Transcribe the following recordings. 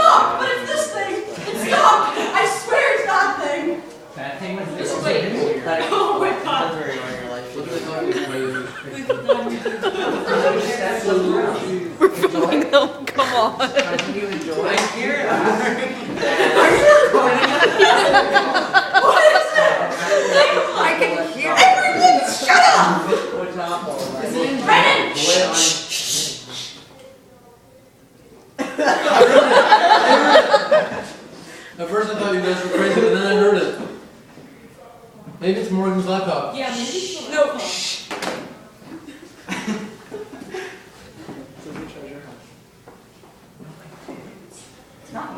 stopped, but it's this thing. It stopped. I swear it's that thing. That thing was Just wait. Oh my god. That's very in your life. We're filming them. Come on. Can you enjoy? I hear it. Are you recording? What is it? I can hear it. Shut up. What's awful? Brennan! At first I thought you guys were crazy, but then I heard it. Maybe it's Morgan's laptop. Yeah, maybe. No.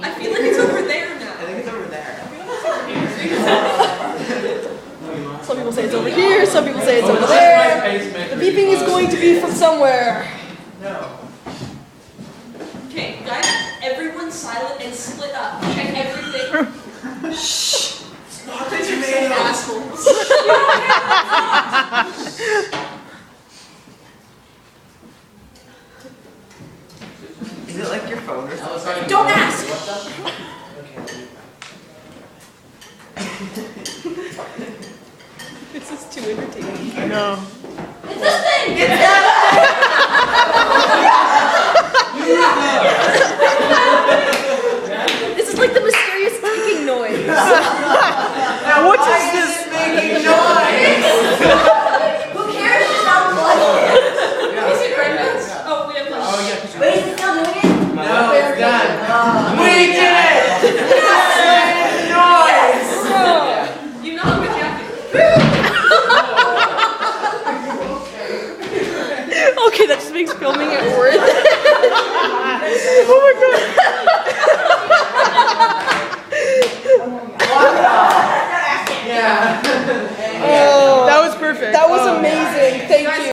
I feel like it's over there now. I think it's over there. Some people say it's over here, some people say it's over there. The beeping is going to be from somewhere. No. Okay, guys, everyone silent and split up. Check everything. Shh. Stop it, you assholes. Is it like your phone or something? Don't ask. This is too entertaining. I know. It's this thing. It's that! This is like the mysterious ticking noise. What is this making noise? Who cares? Just unplug it. Is it Brendan's? Oh, we have lunch. Oh, yeah. Wait, is it still doing it? No, it's done. We did it! Noise! You know with Jackie. Okay, that just makes filming it worth it. Oh my god. Yeah. Oh, that was perfect. That was amazing. Thank you.